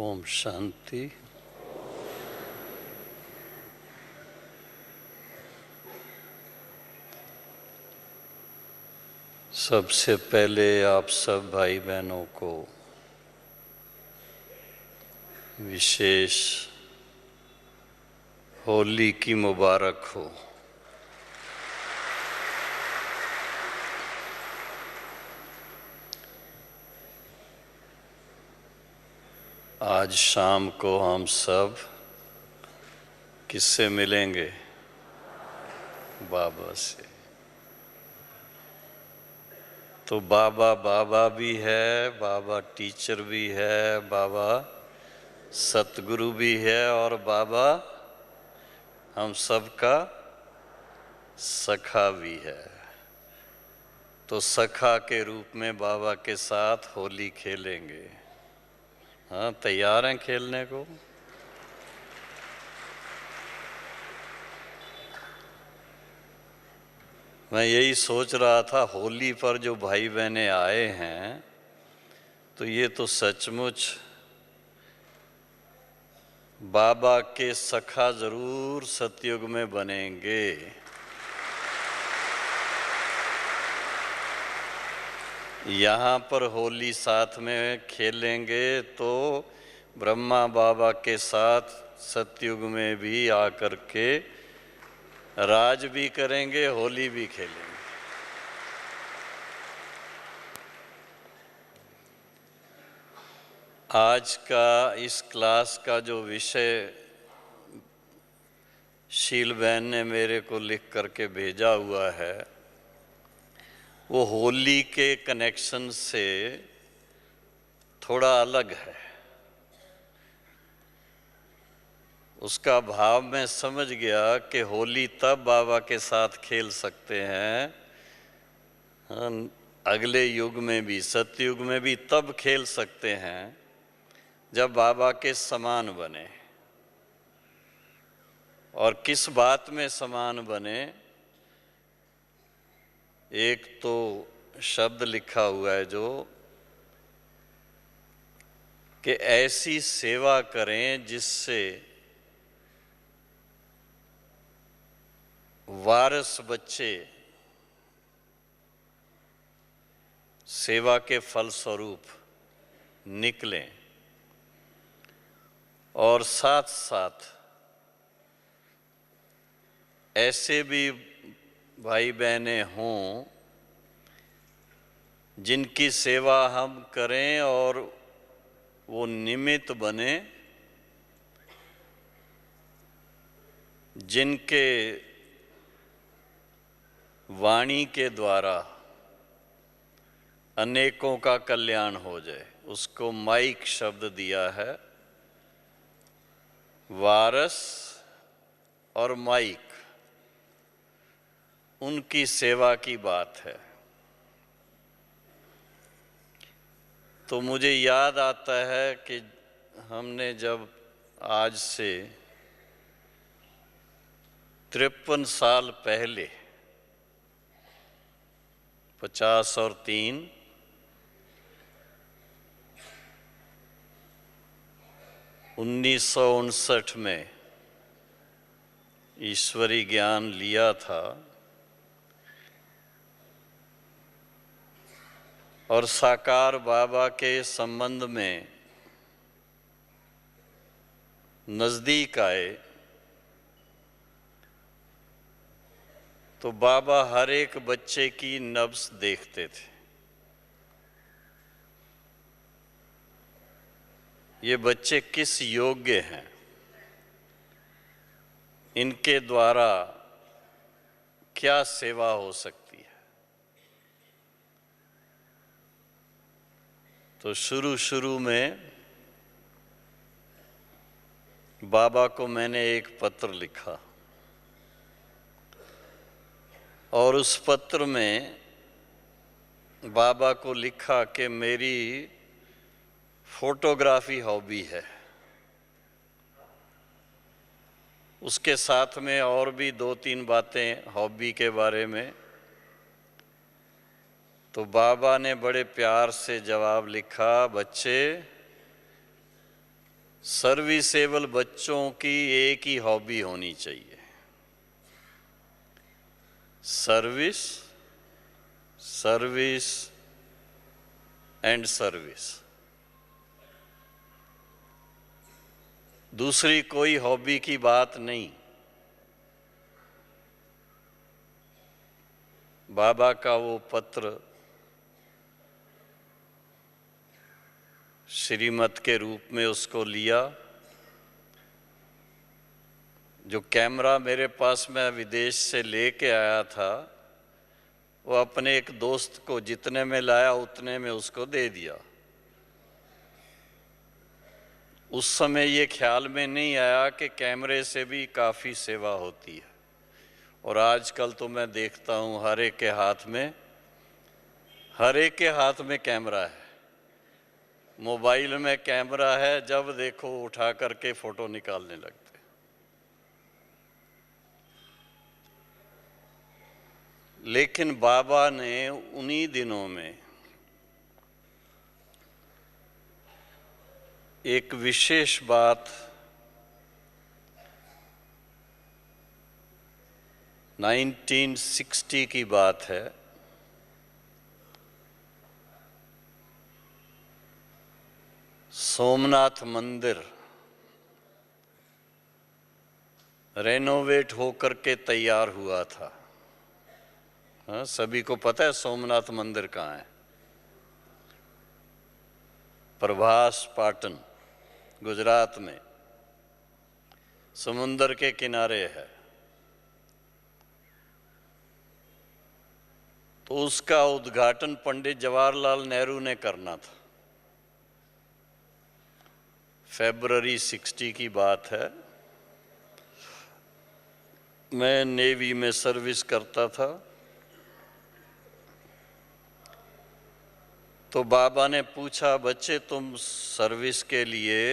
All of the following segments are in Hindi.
ओम शांति। सबसे पहले आप सब भाई बहनों को विशेष होली की मुबारक हो। आज शाम को हम सब किससे मिलेंगे? बाबा से। तो बाबा बाबा भी है, बाबा टीचर भी है, बाबा सतगुरु भी है और बाबा हम सबका सखा भी है। तो सखा के रूप में बाबा के साथ होली खेलेंगे। हाँ, तैयार हैं खेलने को? मैं यही सोच रहा था, होली पर जो भाई बहनें आए हैं तो ये तो सचमुच बाबा के सखा जरूर सतयुग में बनेंगे। यहाँ पर होली साथ में खेलेंगे तो ब्रह्मा बाबा के साथ सतयुग में भी आकर के राज भी करेंगे, होली भी खेलेंगे। आज का इस क्लास का जो विषय शील बहन ने मेरे को लिख करके भेजा हुआ है वो होली के कनेक्शन से थोड़ा अलग है। उसका भाव मैं समझ गया कि होली तब बाबा के साथ खेल सकते हैं, अगले युग में भी, सतयुग में भी तब खेल सकते हैं जब बाबा के समान बने। और किस बात में समान बने? एक तो शब्द लिखा हुआ है जो कि ऐसी सेवा करें जिससे वारस बच्चे सेवा के फलस्वरूप निकलें और साथ साथ ऐसे भी भाई बहनें हों जिनकी सेवा हम करें और वो निमित्त बने, जिनके वाणी के द्वारा अनेकों का कल्याण हो जाए। उसको माइक शब्द दिया है, वारस और माइक, उनकी सेवा की बात है। तो मुझे याद आता है कि हमने जब आज से 53 साल पहले 50 और 3 1959 में ईश्वरी ज्ञान लिया था और साकार बाबा के संबंध में नजदीक आए तो बाबा हर एक बच्चे की नब्ज देखते थे। ये बच्चे किस योग्य हैं, इनके द्वारा क्या सेवा हो सकती है। तो शुरू में बाबा को मैंने एक पत्र लिखा और उस पत्र में बाबा को लिखा कि मेरी फोटोग्राफी हॉबी है। उसके साथ में और भी 2-3 बातें हॉबी के बारे में। तो बाबा ने बड़े प्यार से जवाब लिखा, बच्चे सर्विसेबल बच्चों की एक ही हॉबी होनी चाहिए, सर्विस, सर्विस एंड सर्विस। दूसरी कोई हॉबी की बात नहीं। बाबा का वो पत्र श्रीमत के रूप में उसको लिया। जो कैमरा मेरे पास मैं विदेश से लेके आया था, वो अपने एक दोस्त को जितने में लाया उतने में उसको दे दिया। उस समय ये ख्याल में नहीं आया कि कैमरे से भी काफ़ी सेवा होती है। और आजकल तो मैं देखता हूँ हर एक के हाथ में कैमरा है, मोबाइल में कैमरा है, जब देखो उठा करके फोटो निकालने लगते। लेकिन बाबा ने उन्हीं दिनों में एक विशेष बात 1960 की बात है। सोमनाथ मंदिर रेनोवेट होकर के तैयार हुआ था। हाँ, सभी को पता है सोमनाथ मंदिर कहाँ है? प्रभास पाटन, गुजरात में, समुंदर के किनारे है। तो उसका उद्घाटन पंडित जवाहरलाल नेहरू ने करना था। फरवरी 60 की बात है। मैं नेवी में सर्विस करता था। तो बाबा ने पूछा, बच्चे तुम सर्विस के लिए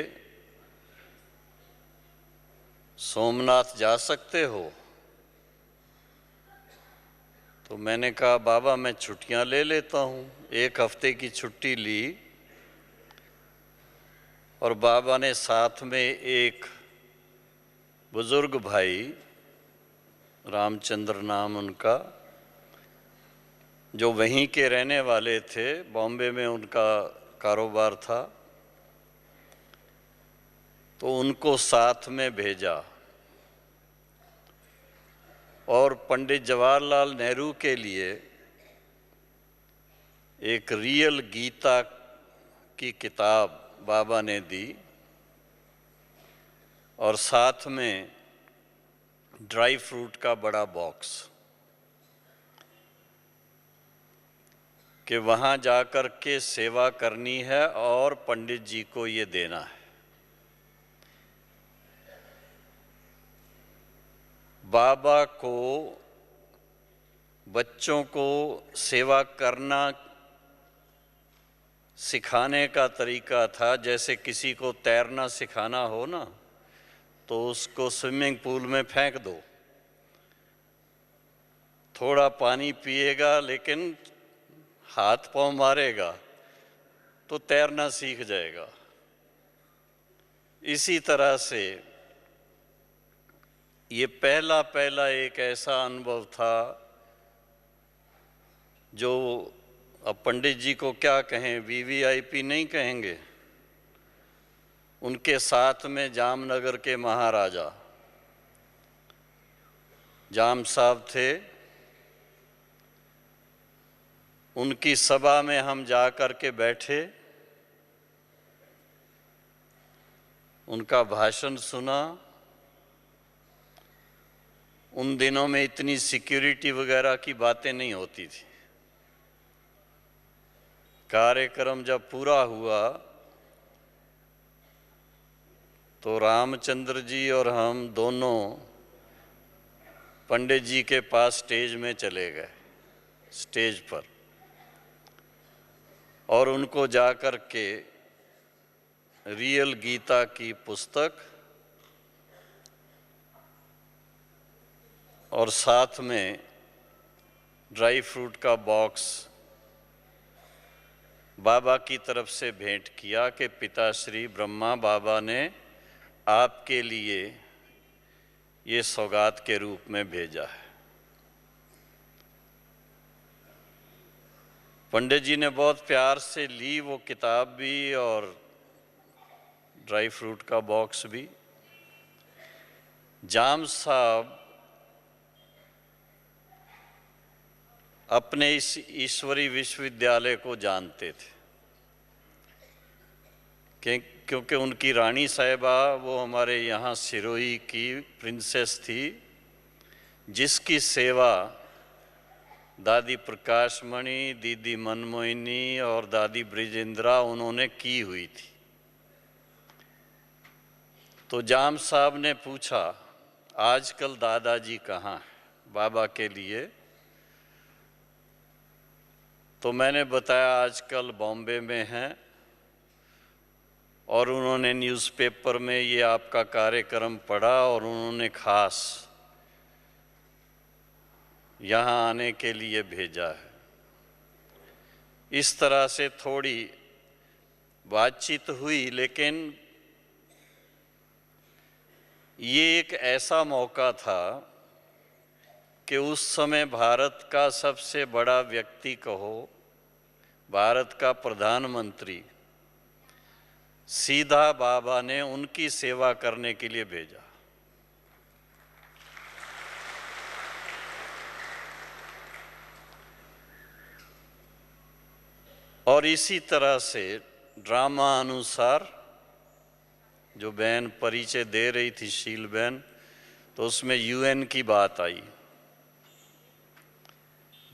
सोमनाथ जा सकते हो? तो मैंने कहा बाबा मैं छुट्टियां ले लेता हूँ। 1 हफ्ते की छुट्टी ली और बाबा ने साथ में एक बुजुर्ग भाई, रामचंद्र नाम उनका, जो वहीं के रहने वाले थे, बॉम्बे में उनका कारोबार था, तो उनको साथ में भेजा। और पंडित जवाहरलाल नेहरू के लिए एक रियल गीता की किताब बाबा ने दी और साथ में ड्राई फ्रूट का बड़ा बॉक्स, कि वहाँ जाकर के सेवा करनी है और पंडित जी को ये देना है। बाबा को बच्चों को सेवा करना सिखाने का तरीका था, जैसे किसी को तैरना सिखाना हो ना, तो उसको स्विमिंग पूल में फेंक दो, थोड़ा पानी पिएगा लेकिन हाथ पांव मारेगा तो तैरना सीख जाएगा। इसी तरह से ये पहला एक ऐसा अनुभव था जो, अब पंडित जी को क्या कहें, वीवीआईपी नहीं कहेंगे। उनके साथ में जामनगर के महाराजा जाम साहब थे। उनकी सभा में हम जा कर के बैठे, उनका भाषण सुना। उन दिनों में इतनी सिक्योरिटी वगैरह की बातें नहीं होती थी। कार्यक्रम जब पूरा हुआ तो रामचंद्र जी और हम दोनों पंडित जी के पास स्टेज में चले गए, स्टेज पर, और उनको जाकर के रियल गीता की पुस्तक और साथ में ड्राई फ्रूट का बॉक्स बाबा की तरफ से भेंट किया कि पिताश्री ब्रह्मा बाबा ने आपके लिए ये सौगात के रूप में भेजा है। पंडित जी ने बहुत प्यार से ली वो किताब भी और ड्राई फ्रूट का बॉक्स भी। जाम साहब अपने इस ईश्वरी विश्वविद्यालय को जानते थे क्योंकि उनकी रानी साहिबा वो हमारे यहाँ सिरोही की प्रिंसेस थी, जिसकी सेवा दादी प्रकाशमणि, दीदी मनमोहिनी और दादी ब्रिजेंद्रा उन्होंने की हुई थी। तो जाम साहब ने पूछा, आजकल दादाजी कहाँ हैं बाबा के लिए? तो मैंने बताया आजकल बॉम्बे में हैं और उन्होंने न्यूज़पेपर में ये आपका कार्यक्रम पढ़ा और उन्होंने खास यहाँ आने के लिए भेजा है। इस तरह से थोड़ी बातचीत हुई, लेकिन ये एक ऐसा मौका था कि उस समय भारत का सबसे बड़ा व्यक्ति कहो, भारत का प्रधानमंत्री, सीधा बाबा ने उनकी सेवा करने के लिए भेजा। और इसी तरह से ड्रामा अनुसार जो बहन परिचय दे रही थी, शील बहन, तो उसमें यूएन की बात आई।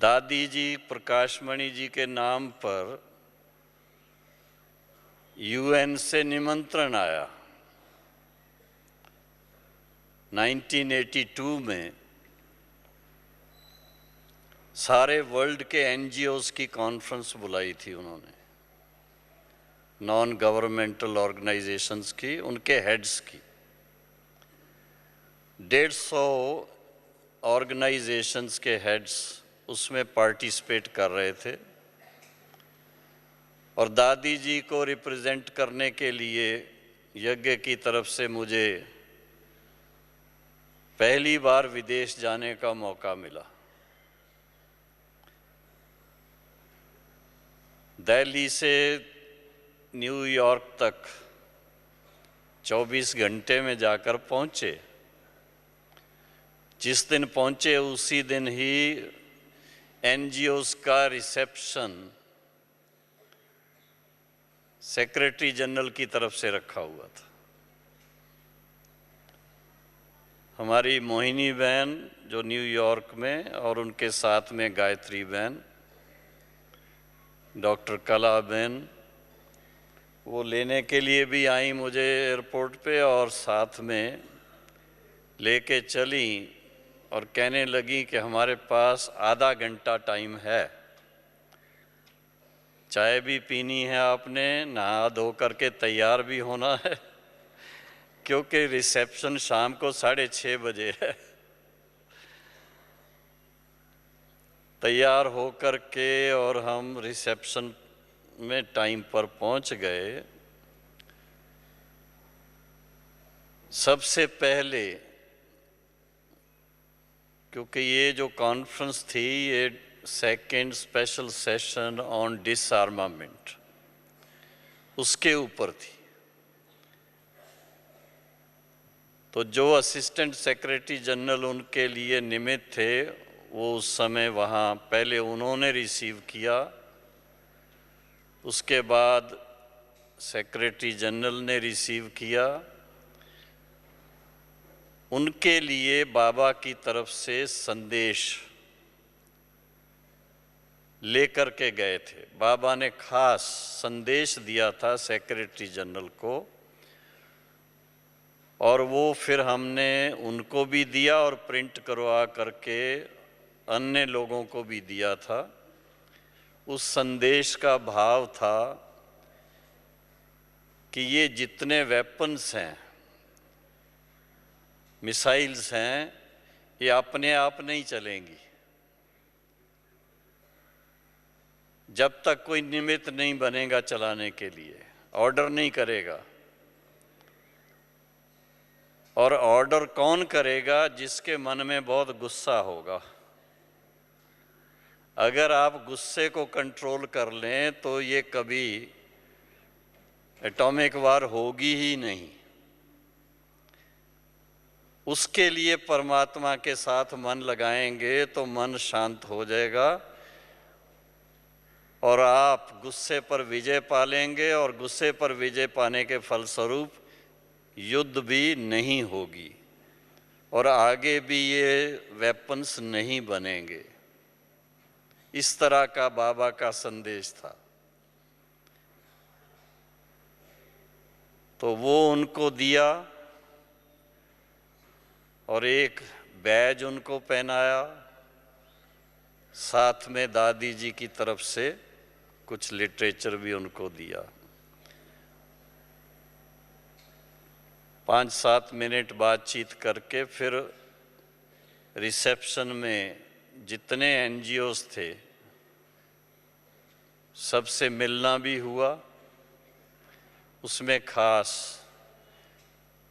दादी जी प्रकाशमणि जी के नाम पर यूएन से निमंत्रण आया 1982 में। सारे वर्ल्ड के एनजीओज की कॉन्फ्रेंस बुलाई थी उन्होंने, नॉन गवर्नमेंटल ऑर्गेनाइजेशंस की, उनके हेड्स की। 150 ऑर्गेनाइजेशंस के हेड्स उसमें पार्टिसिपेट कर रहे थे और दादी जी को रिप्रेजेंट करने के लिए यज्ञ की तरफ से मुझे पहली बार विदेश जाने का मौका मिला। दिल्ली से न्यूयॉर्क तक 24 घंटे में जाकर पहुंचे। जिस दिन पहुंचे उसी दिन ही एनजीओज का रिसेप्शन सेक्रेटरी जनरल की तरफ से रखा हुआ था। हमारी मोहिनी बहन जो न्यूयॉर्क में, और उनके साथ में गायत्री बहन, डॉक्टर कला बहन, वो लेने के लिए भी आई मुझे एयरपोर्ट पे और साथ में लेके चली और कहने लगी कि हमारे पास आधा घंटा टाइम है, चाय भी पीनी है आपने, नहा धो करके तैयार भी होना है क्योंकि रिसेप्शन शाम को 6:30 बजे है। तैयार हो कर के और हम रिसेप्शन में टाइम पर पहुंच गए। सबसे पहले, क्योंकि ये जो कॉन्फ्रेंस थी ये सेकेंड स्पेशल सेशन ऑन डिसआर्मामेंट उसके ऊपर थी, तो जो असिस्टेंट सेक्रेटरी जनरल उनके लिए निमित्त थे वो उस समय वहाँ पहले उन्होंने रिसीव किया, उसके बाद सेक्रेटरी जनरल ने रिसीव किया। उनके लिए बाबा की तरफ से संदेश लेकर के गए थे। बाबा ने खास संदेश दिया था सेक्रेटरी जनरल को और वो फिर हमने उनको भी दिया और प्रिंट करवा करके अन्य लोगों को भी दिया था। उस संदेश का भाव था कि ये जितने वेपन्स हैं, मिसाइल्स हैं, ये अपने आप नहीं चलेंगी जब तक कोई निमित्त नहीं बनेगा चलाने के लिए, ऑर्डर नहीं करेगा। और ऑर्डर कौन करेगा? जिसके मन में बहुत गुस्सा होगा। अगर आप गुस्से को कंट्रोल कर लें तो ये कभी एटॉमिक वार होगी ही नहीं। उसके लिए परमात्मा के साथ मन लगाएंगे तो मन शांत हो जाएगा और आप गुस्से पर विजय पा लेंगे, और गुस्से पर विजय पाने के फलस्वरूप युद्ध भी नहीं होगी और आगे भी ये वेपन्स नहीं बनेंगे। इस तरह का बाबा का संदेश था। तो वो उनको दिया और एक बैज उनको पहनाया, साथ में दादी जी की तरफ से कुछ लिटरेचर भी उनको दिया। 5-7 मिनट बातचीत करके फिर रिसेप्शन में जितने एनजीओस थे सबसे मिलना भी हुआ। उसमें खास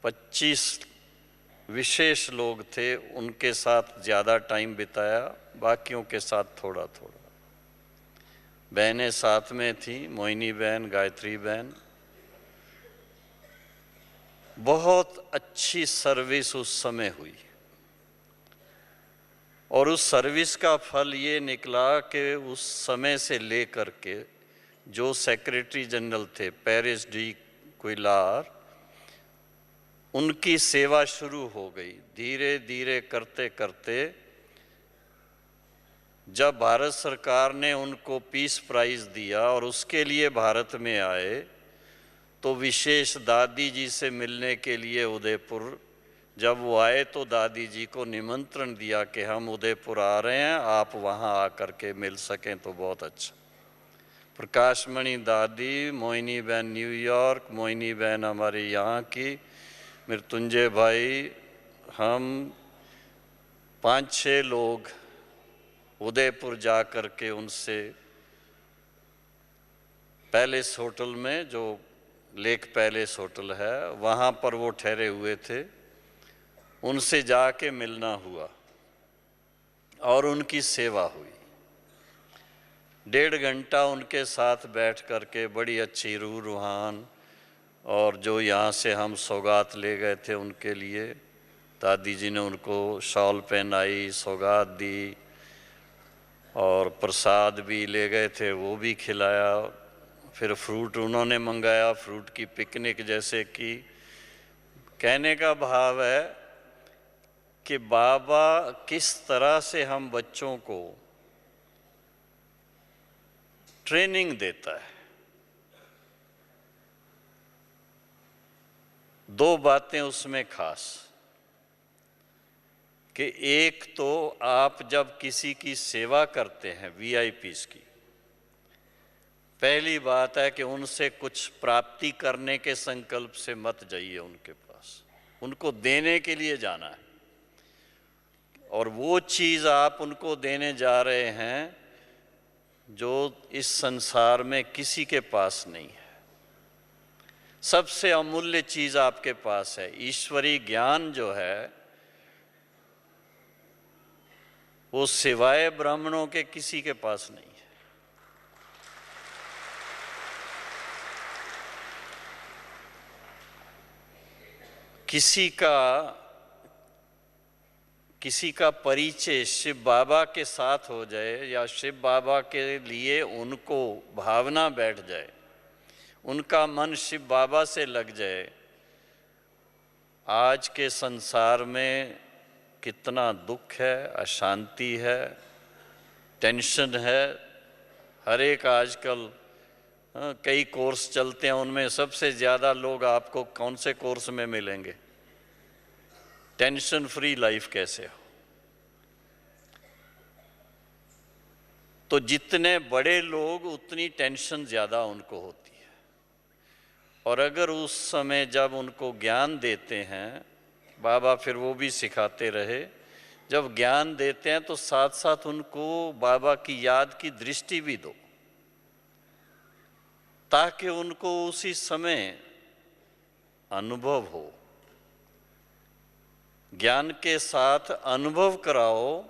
25 विशेष लोग थे, उनके साथ ज़्यादा टाइम बिताया, बाकियों के साथ थोड़ा थोड़ा। बहनें साथ में थी, मोहिनी बहन, गायत्री बहन। बहुत अच्छी सर्विस उस समय हुई और उस सर्विस का फल ये निकला कि उस समय से लेकर के जो सेक्रेटरी जनरल थे पेरिस डी क्विलार, उनकी सेवा शुरू हो गई। धीरे धीरे करते करते जब भारत सरकार ने उनको पीस प्राइज दिया और उसके लिए भारत में आए, तो विशेष दादी जी से मिलने के लिए उदयपुर जब वो आए तो दादी जी को निमंत्रण दिया कि हम उदयपुर आ रहे हैं, आप वहाँ आकर के मिल सकें तो बहुत अच्छा। प्रकाशमणि दादी, मोहिनी बहन न्यूयॉर्क, मोहिनी बहन हमारे यहाँ की, मृत्युंजय भाई, हम 5-6 लोग उदयपुर जा कर के उनसे पैलेस होटल में, जो लेक पैलेस होटल है, वहाँ पर वो ठहरे हुए थे, उनसे जाके मिलना हुआ और उनकी सेवा हुई। 1.5 घंटा उनके साथ बैठ कर के बड़ी अच्छी रूह रूहान, और जो यहाँ से हम सौगात ले गए थे उनके लिए, दादी जी ने उनको शॉल पहनाई, सौगात दी और प्रसाद भी ले गए थे, वो भी खिलाया। फिर फ्रूट उन्होंने मंगाया, फ्रूट की पिकनिक जैसे की। कहने का भाव है कि बाबा किस तरह से हम बच्चों को ट्रेनिंग देता है। 2 बातें उसमें खास कि एक तो आप जब किसी की सेवा करते हैं वीआईपीज़ की, पहली बात है कि उनसे कुछ प्राप्ति करने के संकल्प से मत जाइए उनके पास, उनको देने के लिए जाना है। और वो चीज़ आप उनको देने जा रहे हैं जो इस संसार में किसी के पास नहीं है। सबसे अमूल्य चीज़ आपके पास है। ईश्वरीय ज्ञान जो है वो सिवाय ब्राह्मणों के किसी के पास नहीं है। किसी का परिचय शिव बाबा के साथ हो जाए या शिव बाबा के लिए उनको भावना बैठ जाए, उनका मन शिव बाबा से लग जाए, आज के संसार में कितना दुख है, अशांति है, टेंशन है। हर एक आजकल कई कोर्स चलते हैं, उनमें सबसे ज़्यादा लोग आपको कौन से कोर्स में मिलेंगे? टेंशन फ्री लाइफ कैसे हो। तो जितने बड़े लोग उतनी टेंशन ज़्यादा उनको होती है। और अगर उस समय जब उनको ज्ञान देते हैं बाबा, फिर वो भी सिखाते रहे, जब ज्ञान देते हैं तो साथ साथ उनको बाबा की याद की दृष्टि भी दो, ताकि उनको उसी समय अनुभव हो ज्ञान के साथ अनुभव कराओ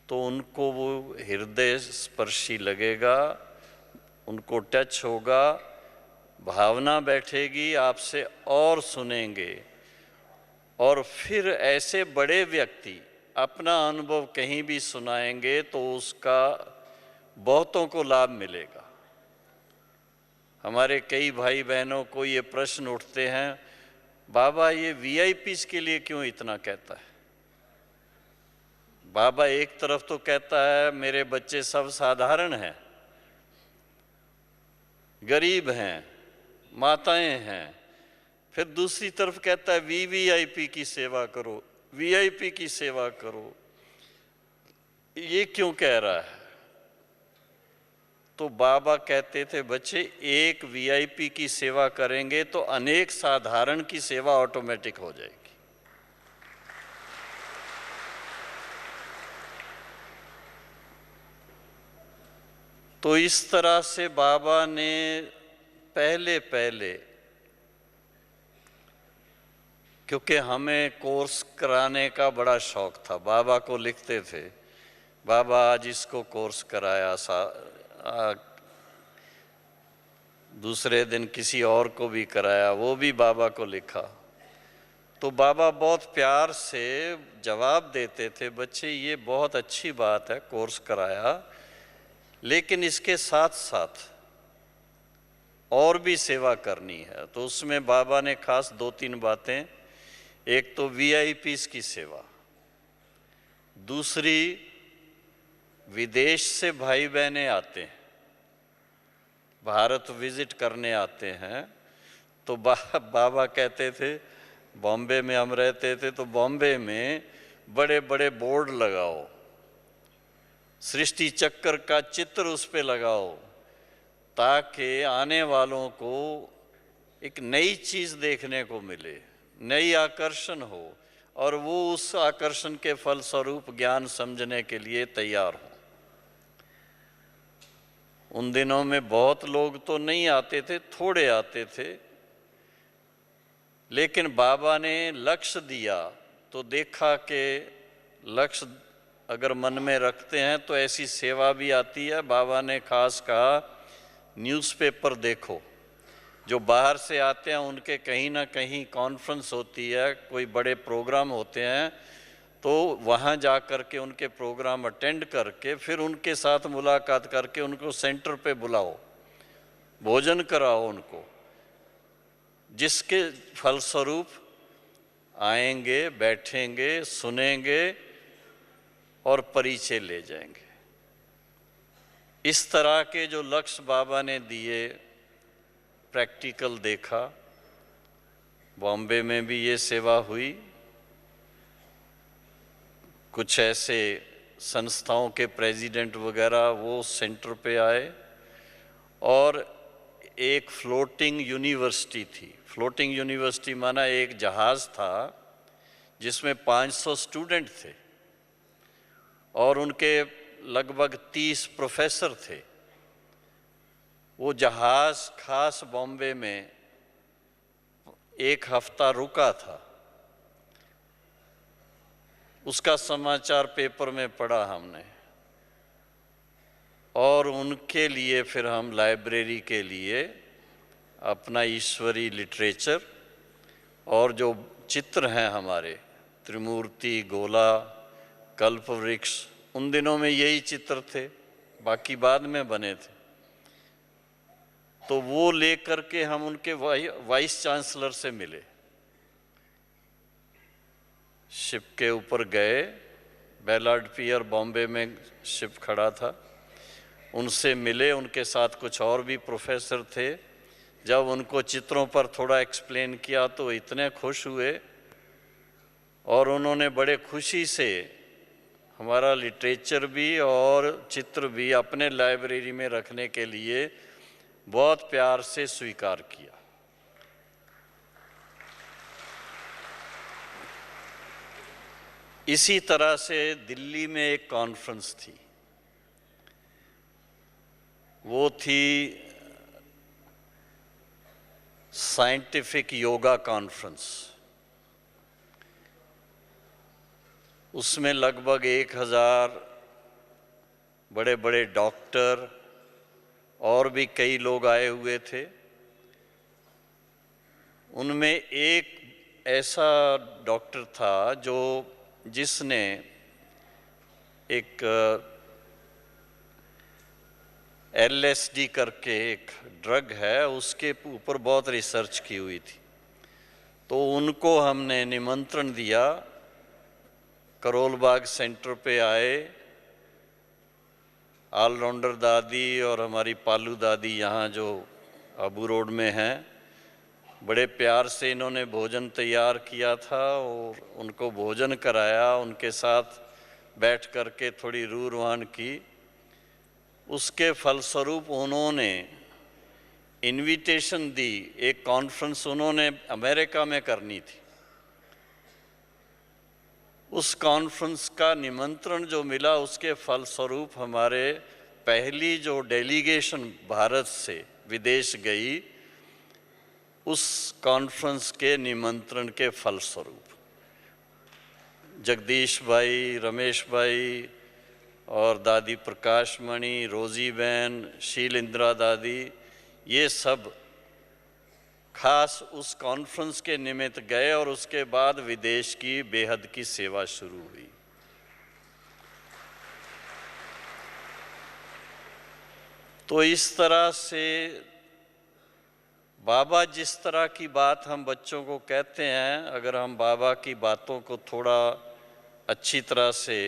तो उनको वो हृदय स्पर्शी लगेगा, उनको टच होगा, भावना बैठेगी, आपसे और सुनेंगे। और फिर ऐसे बड़े व्यक्ति अपना अनुभव कहीं भी सुनाएंगे तो उसका बहुतों को लाभ मिलेगा। हमारे कई भाई बहनों को ये प्रश्न उठते हैं, बाबा ये वीआईपीज़ के लिए क्यों इतना कहता है? बाबा एक तरफ तो कहता है मेरे बच्चे सब साधारण हैं, गरीब हैं, माताएं हैं, फिर दूसरी तरफ कहता है वीवीआईपी की सेवा करो, वीआईपी की सेवा करो। ये क्यों कह रहा है? तो बाबा कहते थे बच्चे एक वीआईपी की सेवा करेंगे तो अनेक साधारण की सेवा ऑटोमेटिक हो जाएगी। तो इस तरह से बाबा ने पहले क्योंकि हमें कोर्स कराने का बड़ा शौक था, बाबा को लिखते थे, बाबा आज इसको कोर्स कराया, दूसरे दिन किसी और को भी कराया, वो भी बाबा को लिखा। तो बाबा बहुत प्यार से जवाब देते थे, बच्चे ये बहुत अच्छी बात है कोर्स कराया, लेकिन इसके साथ साथ और भी सेवा करनी है। तो उसमें बाबा ने खास 2-3 बातें, एक तो वीआईपीज़ की सेवा, दूसरी विदेश से भाई बहनें आते हैं, भारत विजिट करने आते हैं, तो बाबा कहते थे, बॉम्बे में हम रहते थे तो बॉम्बे में बड़े बड़े बोर्ड लगाओ, सृष्टि चक्र का चित्र उस पे लगाओ, ताकि आने वालों को एक नई चीज़ देखने को मिले, नई आकर्षण हो, और वो उस आकर्षण के फलस्वरूप ज्ञान समझने के लिए तैयार हो। उन दिनों में बहुत लोग तो नहीं आते थे, थोड़े आते थे, लेकिन बाबा ने लक्ष्य दिया तो देखा कि लक्ष्य अगर मन में रखते हैं तो ऐसी सेवा भी आती है। बाबा ने खास कहा न्यूज़पेपर देखो, जो बाहर से आते हैं उनके कहीं ना कहीं कॉन्फ्रेंस होती है, कोई बड़े प्रोग्राम होते हैं, तो वहाँ जा कर के उनके प्रोग्राम अटेंड करके फिर उनके साथ मुलाकात करके उनको सेंटर पे बुलाओ, भोजन कराओ उनको, जिसके फलस्वरूप आएंगे, बैठेंगे, सुनेंगे और परिचय ले जाएंगे। इस तरह के जो लक्ष्य बाबा ने दिए, प्रैक्टिकल देखा। बॉम्बे में भी ये सेवा हुई, कुछ ऐसे संस्थाओं के प्रेसिडेंट वगैरह वो सेंटर पे आए, और एक फ्लोटिंग यूनिवर्सिटी थी। फ्लोटिंग यूनिवर्सिटी माना एक जहाज़ था जिसमें 500 स्टूडेंट थे और उनके लगभग 30 प्रोफेसर थे। वो जहाज़ खास बॉम्बे में 1 हफ्ता रुका था, उसका समाचार पेपर में पढ़ा हमने, और उनके लिए फिर हम लाइब्रेरी के लिए अपना ईश्वरी लिटरेचर और जो चित्र हैं हमारे, त्रिमूर्ति, गोला, कल्प वृक्ष, उन दिनों में यही चित्र थे, बाकी बाद में बने थे, तो वो लेकर के हम उनके वाइस चांसलर से मिले। शिप के ऊपर गए, बेलार्ड पियर बॉम्बे में शिप खड़ा था, उनसे मिले, उनके साथ कुछ और भी प्रोफेसर थे। जब उनको चित्रों पर थोड़ा एक्सप्लेन किया तो इतने खुश हुए, और उन्होंने बड़े खुशी से हमारा लिटरेचर भी और चित्र भी अपने लाइब्रेरी में रखने के लिए बहुत प्यार से स्वीकार किया। इसी तरह से दिल्ली में एक कॉन्फ्रेंस थी, वो थी साइंटिफिक योगा कॉन्फ्रेंस। उसमें लगभग 1000 बड़े बड़े डॉक्टर और भी कई लोग आए हुए थे। उनमें एक ऐसा डॉक्टर था जिसने एक LSD करके एक ड्रग है, उसके ऊपर बहुत रिसर्च की हुई थी। तो उनको हमने निमंत्रण दिया, करोल बाग सेंटर पे आए। ऑलराउंडर दादी और हमारी पालू दादी यहाँ जो आबू रोड में हैं, बड़े प्यार से इन्होंने भोजन तैयार किया था और उनको भोजन कराया, उनके साथ बैठ कर के थोड़ी रूरवान की। उसके फलस्वरूप उन्होंने इनविटेशन दी, एक कॉन्फ्रेंस उन्होंने अमेरिका में करनी थी। उस कॉन्फ्रेंस का निमंत्रण जो मिला, उसके फलस्वरूप हमारे पहली जो डेलीगेशन भारत से विदेश गई, उस कॉन्फ्रेंस के निमंत्रण के फलस्वरूप जगदीश भाई, रमेश भाई और दादी प्रकाश मणि, रोजी बहन, शील इंदिरा दादी, ये सब खास उस कॉन्फ्रेंस के निमित्त गए और उसके बाद विदेश की बेहद की सेवा शुरू हुई। तो इस तरह से बाबा जिस तरह की बात हम बच्चों को कहते हैं, अगर हम बाबा की बातों को थोड़ा अच्छी तरह से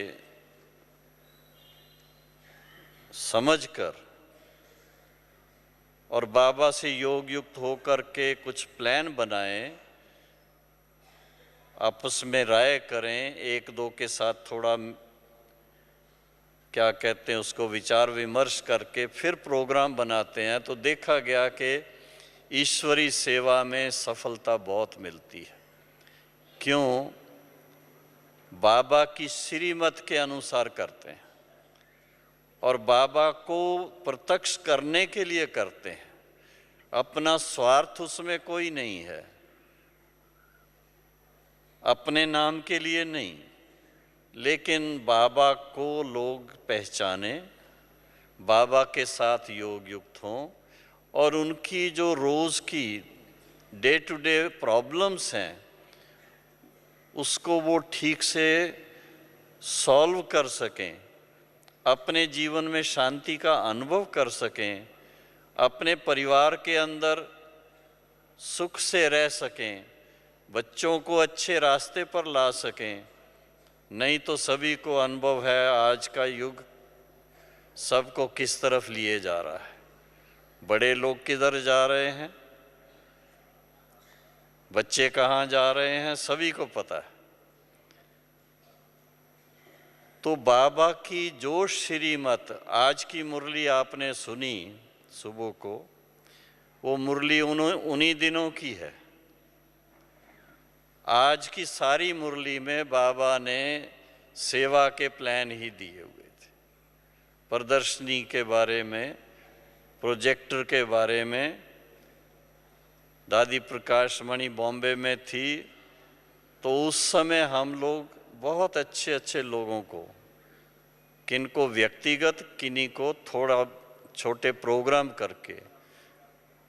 समझकर और बाबा से योग युक्त होकर के कुछ प्लान बनाएं, आपस में राय करें, एक दो के साथ थोड़ा क्या कहते हैं उसको विचार विमर्श करके फिर प्रोग्राम बनाते हैं, तो देखा गया कि ईश्वरी सेवा में सफलता बहुत मिलती है। क्यों? बाबा की श्रीमत के अनुसार करते हैं और बाबा को प्रत्यक्ष करने के लिए करते हैं। अपना स्वार्थ उसमें कोई नहीं है, अपने नाम के लिए नहीं, लेकिन बाबा को लोग पहचाने, बाबा के साथ योग युक्त हों और उनकी जो रोज़ की डे टू डे प्रॉब्लम्स हैं उसको वो ठीक से सॉल्व कर सकें, अपने जीवन में शांति का अनुभव कर सकें, अपने परिवार के अंदर सुख से रह सकें, बच्चों को अच्छे रास्ते पर ला सकें। नहीं तो सभी को अनुभव है आज का युग सबको किस तरफ लिए जा रहा है, बड़े लोग किधर जा रहे हैं, बच्चे कहाँ जा रहे हैं, सभी को पता है। तो बाबा की जो श्रीमत, आज की मुरली आपने सुनी सुबह को, वो मुरली उन्हीं दिनों की है। आज की सारी मुरली में बाबा ने सेवा के प्लान ही दिए हुए थे, प्रदर्शनी के बारे में, प्रोजेक्टर के बारे में। दादी प्रकाश मणि बॉम्बे में थी तो उस समय हम लोग बहुत अच्छे अच्छे लोगों को, किनको व्यक्तिगत, किन्हीं को थोड़ा छोटे प्रोग्राम करके,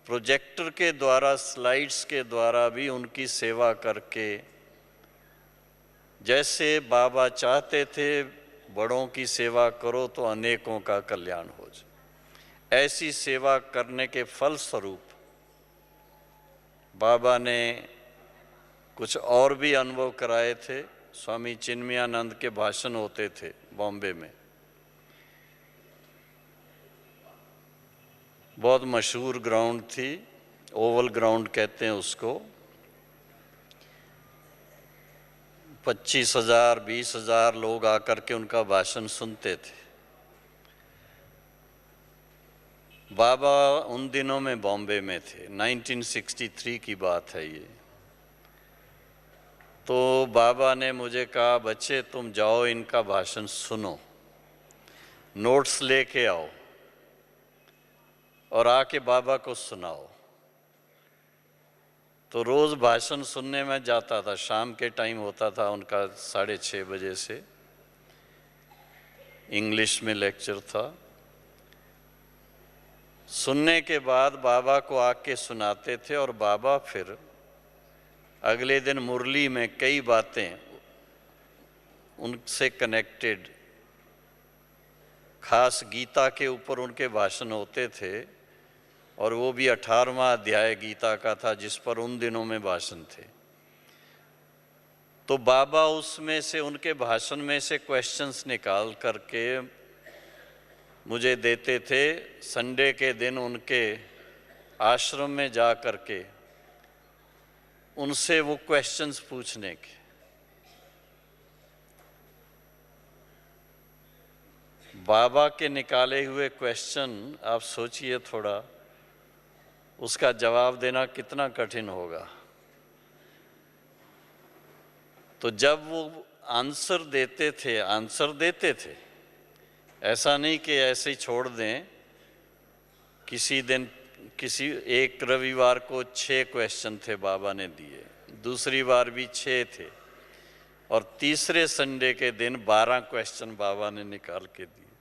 प्रोजेक्टर के द्वारा, स्लाइड्स के द्वारा भी उनकी सेवा करके, जैसे बाबा चाहते थे बड़ों की सेवा करो तो अनेकों का कल्याण हो जाए, ऐसी सेवा करने के फलस्वरूप बाबा ने कुछ और भी अनुभव कराए थे। स्वामी चिन्मयानंद के भाषण होते थे बॉम्बे में, बहुत मशहूर ग्राउंड थी, ओवल ग्राउंड कहते हैं उसको। 25,000 20,000 लोग आकर के उनका भाषण सुनते थे। बाबा उन दिनों में बॉम्बे में थे, 1963 की बात है ये। तो बाबा ने मुझे कहा, बच्चे तुम जाओ इनका भाषण सुनो, नोट्स लेके आओ और आके बाबा को सुनाओ। तो रोज़ भाषण सुनने में जाता था, शाम के टाइम होता था उनका 6:30 बजे से, इंग्लिश में लेक्चर था। सुनने के बाद बाबा को आके सुनाते थे और बाबा फिर अगले दिन मुरली में कई बातें उनसे कनेक्टेड, खास गीता के ऊपर उनके भाषण होते थे और वो भी 18वां अध्याय गीता का था जिस पर उन दिनों में भाषण थे। तो बाबा उसमें से, उनके भाषण में से क्वेश्चंस निकाल करके मुझे देते थे। संडे के दिन उनके आश्रम में जा करके उनसे वो क्वेश्चंस पूछने के। बाबा के निकाले हुए क्वेश्चन, आप सोचिए थोड़ा, उसका जवाब देना कितना कठिन होगा। तो जब वो आंसर देते थे, ऐसा नहीं कि ऐसे ही छोड़ दें। किसी दिन, किसी एक रविवार को 6 क्वेश्चन थे बाबा ने दिए, दूसरी बार भी 6 थे, और तीसरे संडे के दिन 12 क्वेश्चन बाबा ने निकाल के दिए।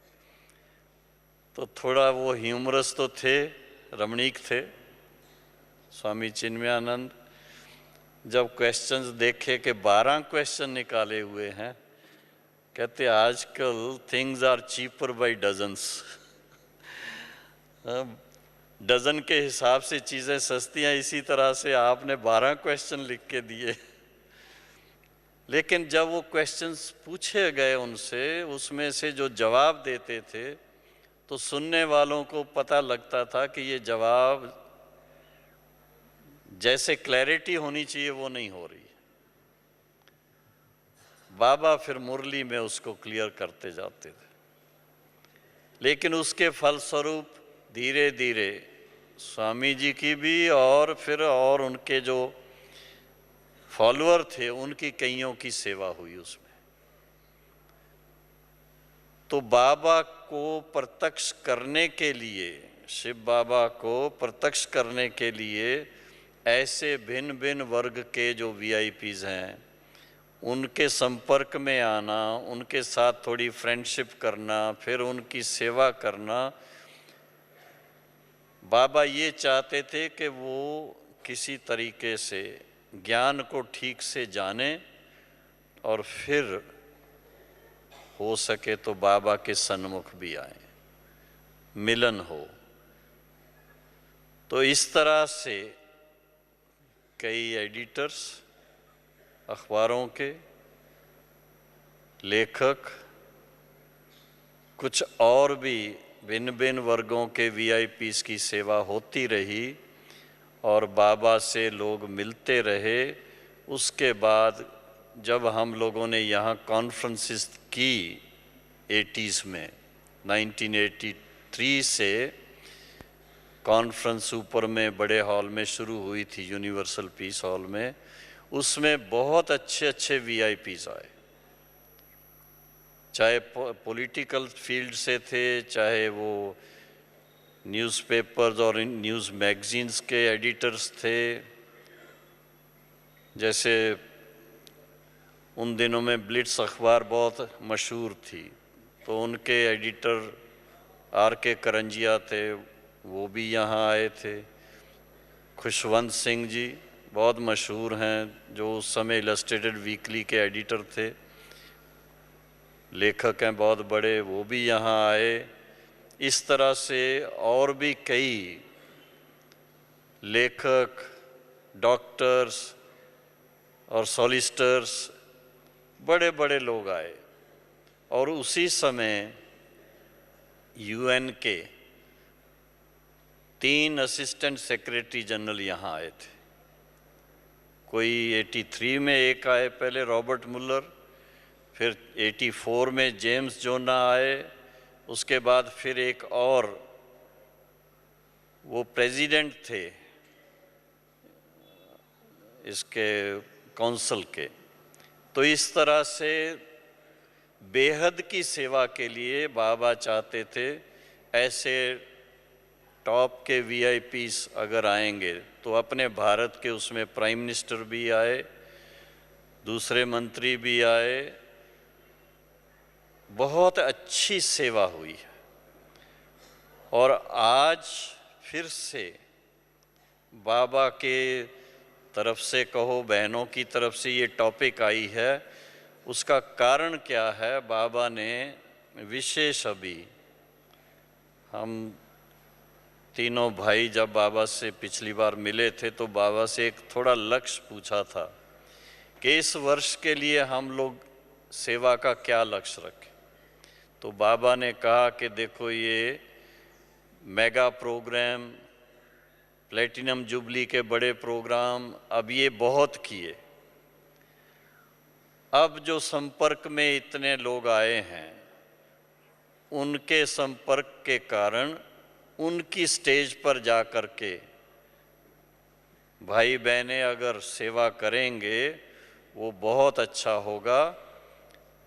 तो थोड़ा वो ह्यूमरस तो थे, रमणीक थे। स्वामी चिन्मयानंद जब क्वेश्चंस देखे कि 12 क्वेश्चन निकाले हुए हैं, कहते आजकल things are cheaper by dozens. Dozen के हिसाब से चीज़ें सस्ती हैं, इसी तरह से आपने 12 क्वेश्चन लिख के दिए। लेकिन जब वो क्वेश्चंस पूछे गए उनसे, उसमें से जो जवाब देते थे तो सुनने वालों को पता लगता था कि ये जवाब जैसे क्लैरिटी होनी चाहिए वो नहीं हो रही। बाबा फिर मुरली में उसको क्लियर करते जाते थे। लेकिन उसके फलस्वरूप धीरे धीरे स्वामी जी की भी और फिर और उनके जो फॉलोअर थे उनकी कईयों की सेवा हुई उसमें। तो बाबा को प्रत्यक्ष करने के लिए, शिव बाबा को प्रत्यक्ष करने के लिए ऐसे भिन्न भिन्न वर्ग के जो वीआईपीज हैं उनके संपर्क में आना, उनके साथ थोड़ी फ्रेंडशिप करना, फिर उनकी सेवा करना। बाबा ये चाहते थे कि वो किसी तरीके से ज्ञान को ठीक से जाने और फिर हो सके तो बाबा के सन्मुख भी आए, मिलन हो। तो इस तरह से कई एडिटर्स, अखबारों के लेखक, कुछ और भी भिन्न भिन्न वर्गों के वीआईपीस की सेवा होती रही और बाबा से लोग मिलते रहे। उसके बाद जब हम लोगों ने यहाँ कॉन्फ्रेंसेस की 80s में, 1983 से कॉन्फ्रेंस ऊपर में बड़े हॉल में शुरू हुई थी, यूनिवर्सल पीस हॉल में। उसमें बहुत अच्छे अच्छे वीआईपीस आए, चाहे पॉलिटिकल फील्ड से थे, चाहे वो न्यूज़पेपर्स और न्यूज़ मैगजीन्स के एडिटर्स थे। जैसे उन दिनों में ब्लिट्स अखबार बहुत मशहूर थी, तो उनके एडिटर R.K. करंजिया थे, वो भी यहाँ आए थे। खुशवंत सिंह जी बहुत मशहूर हैं, जो उस समय इलस्ट्रेटेड वीकली के एडिटर थे, लेखक हैं बहुत बड़े, वो भी यहाँ आए। इस तरह से और भी कई लेखक, डॉक्टर्स और सॉलिसिटर्स, बड़े बड़े लोग आए। और उसी समय UN के 3 असिस्टेंट सेक्रेटरी जनरल यहाँ आए थे। कोई 83 में एक आए पहले, रॉबर्ट मुलर, फिर 84 में जेम्स जोना आए, उसके बाद फिर एक और वो प्रेसिडेंट थे इसके काउंसिल के। तो इस तरह से बेहद की सेवा के लिए बाबा चाहते थे ऐसे टॉप के वीआईपीस अगर आएंगे तो अपने भारत के उसमें प्राइम मिनिस्टर भी आए, दूसरे मंत्री भी आए, बहुत अच्छी सेवा हुई है। और आज फिर से बाबा के तरफ से कहो, बहनों की तरफ से ये टॉपिक आई है। उसका कारण क्या है? बाबा ने विशेष, अभी हम तीनों भाई जब बाबा से पिछली बार मिले थे तो बाबा से एक थोड़ा लक्ष्य पूछा था कि इस वर्ष के लिए हम लोग सेवा का क्या लक्ष्य रखें। तो बाबा ने कहा कि देखो, ये मेगा प्रोग्राम, प्लेटिनम जुबली के बड़े प्रोग्राम अब ये बहुत किए। अब जो संपर्क में इतने लोग आए हैं, उनके संपर्क के कारण उनकी स्टेज पर जा कर के भाई बहनें अगर सेवा करेंगे वो बहुत अच्छा होगा।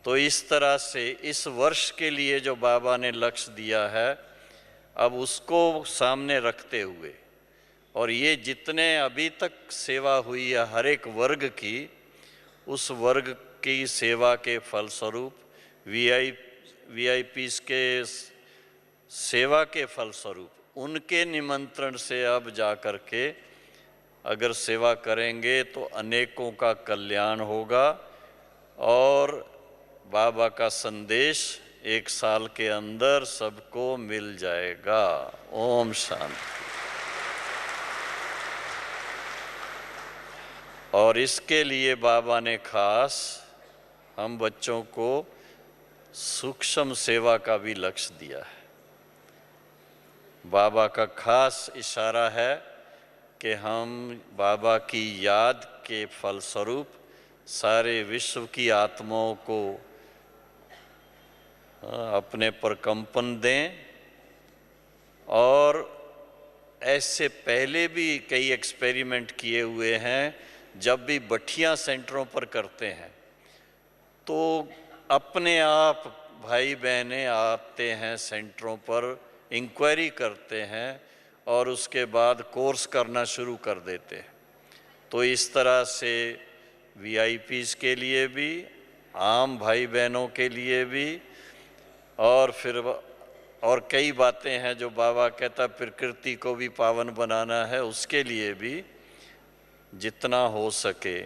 तो इस तरह से इस वर्ष के लिए जो बाबा ने लक्ष्य दिया है, अब उसको सामने रखते हुए, और ये जितने अभी तक सेवा हुई है हर एक वर्ग की, उस वर्ग की सेवा के फलस्वरूप वीआईपीस के सेवा के फलस्वरूप उनके निमंत्रण से अब जा कर के अगर सेवा करेंगे तो अनेकों का कल्याण होगा और बाबा का संदेश 1 साल के अंदर सबको मिल जाएगा। ओम शांति। और इसके लिए बाबा ने खास हम बच्चों को सूक्ष्म सेवा का भी लक्ष्य दिया है। बाबा का खास इशारा है कि हम बाबा की याद के फलस्वरूप सारे विश्व की आत्माओं को अपने पर कंपन दें। और ऐसे पहले भी कई एक्सपेरिमेंट किए हुए हैं। जब भी बठिया सेंटरों पर करते हैं तो अपने आप भाई बहनें आते हैं सेंटरों पर, इंक्वायरी करते हैं और उसके बाद कोर्स करना शुरू कर देते हैं। तो इस तरह से वीआईपीस के लिए भी, आम भाई बहनों के लिए भी, और फिर और कई बातें हैं जो बाबा कहता प्रकृति को भी पावन बनाना है, उसके लिए भी जितना हो सके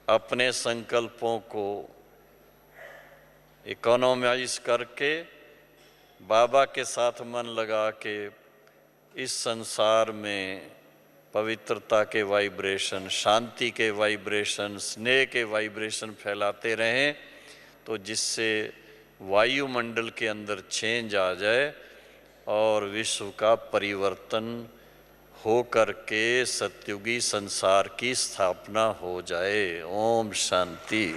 अपने संकल्पों को इकोनॉमाइज करके बाबा के साथ मन लगा के इस संसार में पवित्रता के वाइब्रेशन, शांति के वाइब्रेशन, स्नेह के वाइब्रेशन फैलाते रहें, तो जिससे वायुमंडल के अंदर चेंज आ जाए और विश्व का परिवर्तन हो करके सतयुगी संसार की स्थापना हो जाए। ओम शांति।